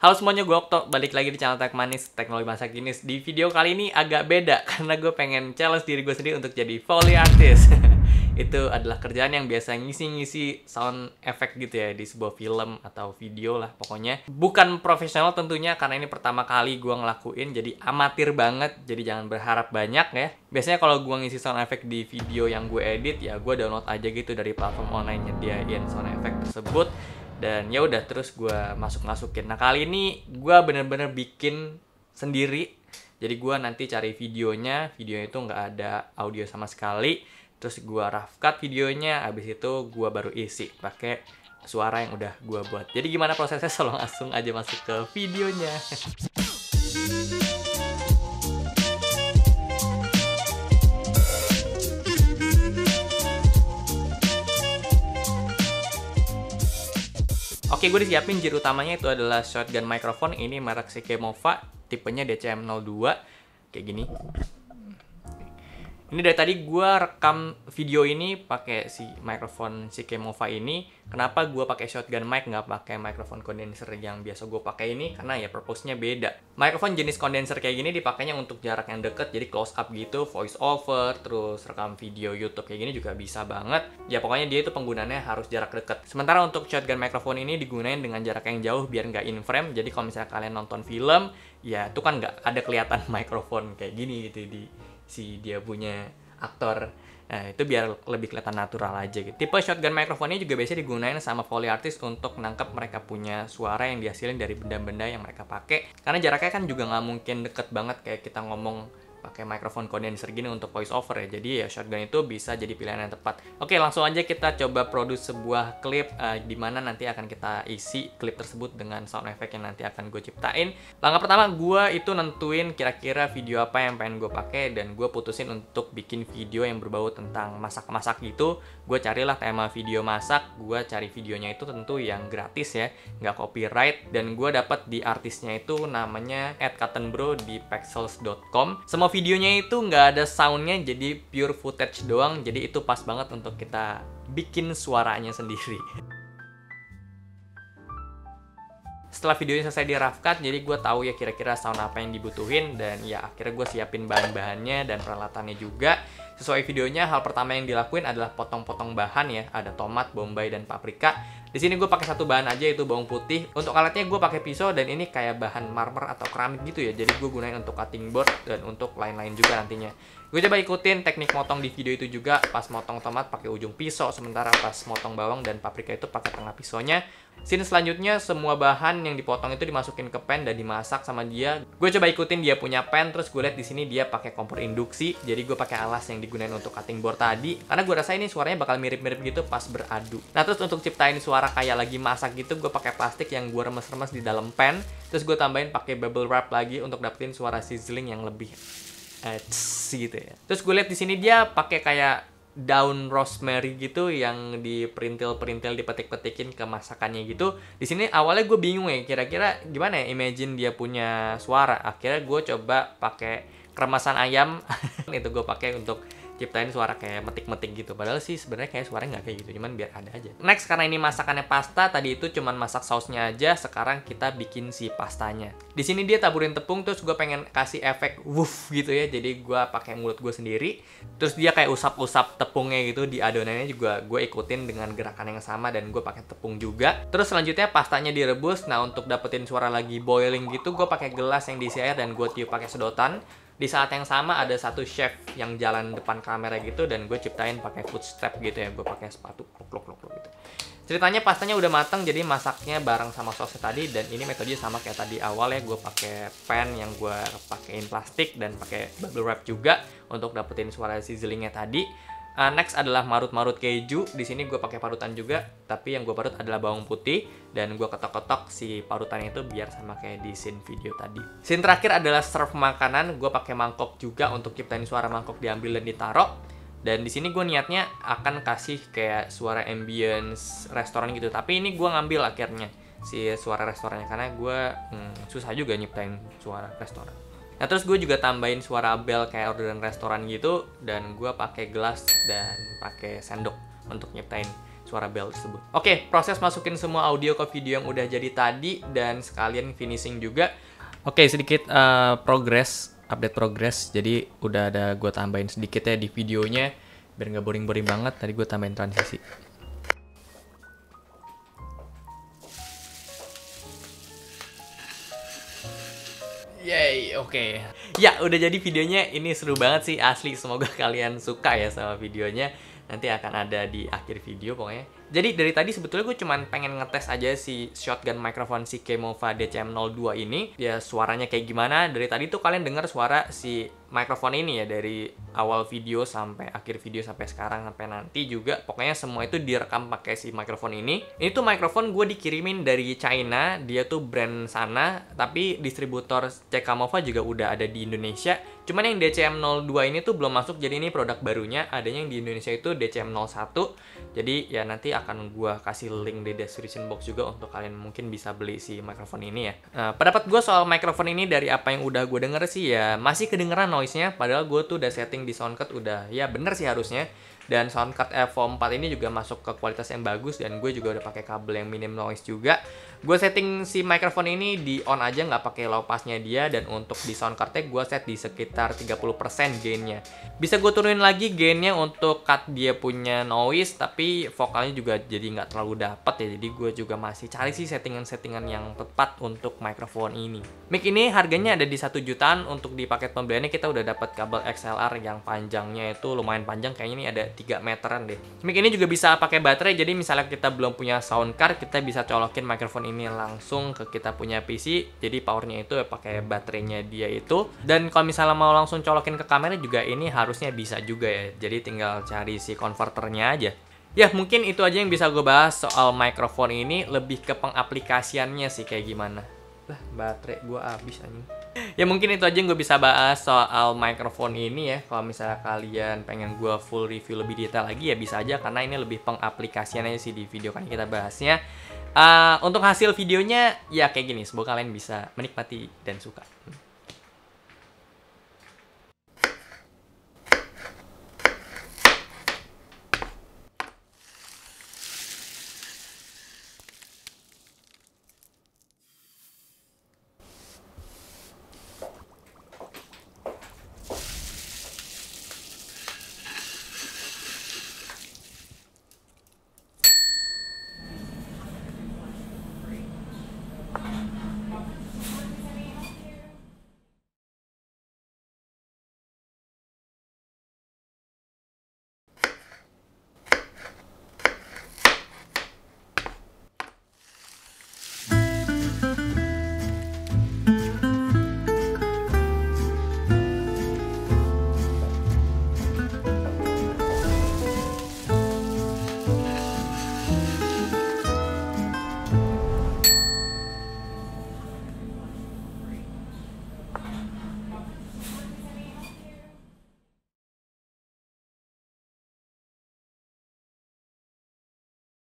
Halo semuanya, gue Okto, balik lagi di channel Tech Manis, teknologi masa kini. Di video kali ini agak beda, karena gue pengen challenge diri gue sendiri untuk jadi Foley artist. Itu adalah kerjaan yang biasa ngisi-ngisi sound effect gitu ya, di sebuah film atau video lah pokoknya. Bukan profesional tentunya, karena ini pertama kali gue ngelakuin, jadi amatir banget, jadi jangan berharap banyak ya. Biasanya kalau gue ngisi sound effect di video yang gue edit, ya gue download aja gitu dari platform online nyediain sound effect tersebut. Dan ya udah terus gue masukin. Nah kali ini gue bener-bener bikin sendiri. Jadi gue nanti cari videonya itu nggak ada audio sama sekali. Terus gue rough cut videonya, abis itu gue baru isi pakai suara yang udah gue buat. Jadi gimana prosesnya? Langsung aja masuk ke videonya. Oke, gue disiapin gear utamanya itu adalah shotgun microphone. Ini merek Sikemova, tipenya DCM02, kayak gini. Ini dari tadi gue rekam video ini pakai si microphone Sikemova ini. Kenapa gue pakai shotgun mic nggak pakai microphone condenser yang biasa gue pakai ini? Karena ya purpose-nya beda. Microphone jenis condenser kayak gini dipakainya untuk jarak yang deket, jadi close up gitu, voice over, terus rekam video YouTube kayak gini juga bisa banget. Ya pokoknya dia itu penggunaannya harus jarak deket. Sementara untuk shotgun microphone ini digunain dengan jarak yang jauh biar nggak in frame. Jadi kalau misalnya kalian nonton film, ya itu kan nggak ada kelihatan microphone kayak gini gitu di si dia punya aktor. Nah, itu biar lebih kelihatan natural aja gitu. Tipe shotgun microphone ini juga biasanya digunain sama Foley artist untuk nangkep mereka punya suara yang dihasilin dari benda-benda yang mereka pakai. Karena jaraknya kan juga nggak mungkin deket banget kayak kita ngomong pakai microphone condenser gini untuk voice over ya. Jadi ya shotgun itu bisa jadi pilihan yang tepat. Oke, langsung aja kita coba produce sebuah klip di mana nanti akan kita isi klip tersebut dengan sound effect yang nanti akan gue ciptain. Langkah pertama gue itu nentuin kira-kira video apa yang pengen gue pakai, dan gue putusin untuk bikin video yang berbau tentang masak-masak gitu. Gue carilah tema video masak. Gue cari videonya itu tentu yang gratis ya, nggak copyright, dan gue dapat di artisnya itu namanya @cottonbro di pexels.com. Semua videonya itu nggak ada soundnya, jadi pure footage doang. Jadi itu pas banget untuk kita bikin suaranya sendiri. Setelah videonya selesai di rough cut, jadi gue tahu ya kira-kira sound apa yang dibutuhin, dan ya akhirnya gue siapin bahan-bahannya dan peralatannya juga. Sesuai videonya, hal pertama yang dilakuin adalah potong-potong bahan ya. Ada tomat, bombay, dan paprika. Di sini gue pakai satu bahan aja, itu bawang putih. Untuk alatnya gue pakai pisau, dan ini kayak bahan marmer atau keramik gitu ya. Jadi gue gunain untuk cutting board dan untuk lain-lain juga nantinya. Gue coba ikutin teknik motong di video itu juga. Pas motong tomat pakai ujung pisau, sementara pas motong bawang dan paprika itu pakai tengah pisaunya. Scene selanjutnya, semua bahan yang dipotong itu dimasukin ke pan dan dimasak sama dia. Gue coba ikutin dia punya pan, terus gue lihat di sini dia pakai kompor induksi. Jadi gue pakai alas yang digunain untuk cutting board tadi, karena gue rasa ini suaranya bakal mirip-mirip gitu pas beradu. Nah terus untuk ciptain suara kayak lagi masak gitu, gue pakai plastik yang gue remes-remes di dalam pan. Terus gue tambahin pakai bubble wrap lagi untuk dapetin suara sizzling yang lebih gitu ya. Terus gue lihat di sini dia pakai kayak daun rosemary gitu yang diperintil-perintil, dipetik-petikin ke masakannya gitu. Di sini awalnya gue bingung ya, kira-kira gimana ya imagine dia punya suara. Akhirnya gue coba pakai keremasan ayam itu gue pakai untuk ciptain suara kayak metik-metik gitu. Padahal sih sebenarnya kayak suaranya nggak kayak gitu, cuman biar ada aja. Next, karena ini masakannya pasta, tadi itu cuman masak sausnya aja, sekarang kita bikin si pastanya. Di sini dia taburin tepung, terus gue pengen kasih efek woof gitu ya. Jadi gue pakai mulut gue sendiri, terus dia kayak usap-usap tepungnya gitu. Di adonannya juga gue ikutin dengan gerakan yang sama, dan gue pakai tepung juga. Terus selanjutnya pastanya direbus. Nah untuk dapetin suara lagi boiling gitu, gue pakai gelas yang diisi air dan gue tiup pakai sedotan. Di saat yang sama ada satu chef yang jalan depan kamera gitu, dan gue ciptain pakai footstep gitu ya. Gue pakai sepatu klok gitu. Ceritanya pastanya udah matang, jadi masaknya bareng sama sausnya tadi, dan ini metodenya sama kayak tadi awal ya. Gue pakai pan yang gue pakein plastik dan pakai bubble wrap juga untuk dapetin suara sizzlingnya tadi. Next adalah marut-marut keju. Di sini gue pakai parutan juga, tapi yang gue parut adalah bawang putih, dan gue ketok-ketok si parutannya itu biar sama kayak di scene video tadi. Scene terakhir adalah serve makanan. Gue pakai mangkok juga untuk ciptain suara mangkok diambil dan ditaruh. Dan di sini gue niatnya akan kasih kayak suara ambience restoran gitu, tapi ini gue ngambil akhirnya si suara restorannya karena gue susah juga nyiptain suara restoran. Nah terus gue juga tambahin suara bel kayak orderan restoran gitu, dan gue pakai gelas dan pakai sendok untuk nyiptain suara bell tersebut. Oke, proses masukin semua audio ke video yang udah jadi tadi dan sekalian finishing juga. Oke, sedikit update progress. Jadi udah ada gue tambahin sedikit ya di videonya biar nggak boring-boring banget. Tadi gue tambahin transisi. Yay, oke. Ya, udah jadi videonya. Ini seru banget sih, asli. Semoga kalian suka ya sama videonya. Nanti akan ada di akhir video pokoknya. Jadi dari tadi sebetulnya gue cuman pengen ngetes aja si shotgun microphone si Kemofa DCM02 ini. Ya suaranya kayak gimana. Dari tadi tuh kalian dengar suara si microphone ini ya. Dari awal video sampai akhir video sampai sekarang sampai nanti juga. Pokoknya semua itu direkam pakai si microphone ini. Ini tuh microphone gue dikirimin dari China. Dia tuh brand sana. Tapi distributor Kemofa juga udah ada di Indonesia. Cuman yang DCM02 ini tuh belum masuk. Jadi ini produk barunya. Adanya yang di Indonesia itu DCM01. Jadi ya nanti akan gue kasih link di description box juga untuk kalian mungkin bisa beli si microphone ini ya. Pendapat gue soal microphone ini dari apa yang udah gue denger sih ya masih kedengeran noise-nya. Padahal gue tuh udah setting di soundcard udah ya bener sih harusnya. Dan soundcard Evo 4 ini juga masuk ke kualitas yang bagus dan gue juga udah pakai kabel yang minim noise juga. Gue setting si microphone ini di on aja nggak pakai low passnya dia dan untuk di soundcardnya gue set di sekitar 30% gainnya. Bisa gue turunin lagi gainnya untuk cut dia punya noise tapi vokalnya juga jadi nggak terlalu dapet ya. Jadi gue juga masih cari sih settingan-settingan yang tepat untuk microphone ini. Mic ini harganya ada di 1 jutaan. Untuk di paket pembeliannya kita udah dapat kabel XLR yang panjangnya itu lumayan panjang, kayaknya ini ada 3 meteran deh. Mic ini juga bisa pakai baterai, jadi misalnya kita belum punya sound card, kita bisa colokin microphone ini langsung ke kita punya PC. Jadi powernya itu ya pakai baterainya dia itu. Dan kalau misalnya mau langsung colokin ke kamera juga ini harusnya bisa juga ya. Jadi tinggal cari si konverternya aja. Ya mungkin itu aja yang bisa gue bahas soal microphone ini. Lebih ke pengaplikasiannya sih kayak gimana. Lah baterai gue habis anjing. Ya mungkin itu aja yang gue bisa bahas soal microphone ini ya. Kalau misalnya kalian pengen gue full review lebih detail lagi ya bisa aja. Karena ini lebih pengaplikasiannya sih di video kan kita bahasnya. Untuk hasil videonya ya kayak gini. Semoga kalian bisa menikmati dan suka.